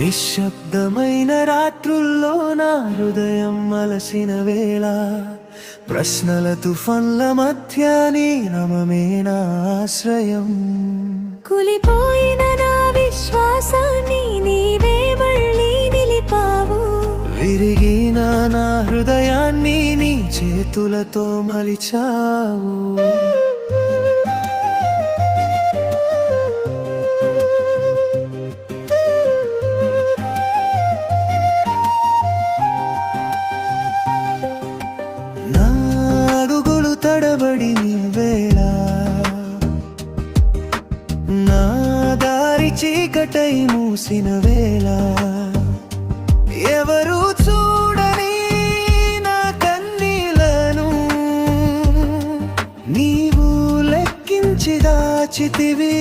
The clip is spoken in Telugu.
నిశ్శబ్దమైన రాత్రుల్లో నా హృదయం అలసిన వేళ, ప్రశ్నల తుఫాన్ల మధ్య నీ నామమే నా ఆశ్రయం. కులిపోయిన నా విశ్వాసాన్ని నీవే మళ్ళీ నిలిపావు. విరిగిన నా హృదయాన్ని నీ చేతులతో మలిచావు. నా అడుగులు తడబడి వేళ, నా దారి చీకటై మూసిన వేళ, ఎవరు చూడని నా కన్నీలను నీవు లెక్కించి దాచితివి.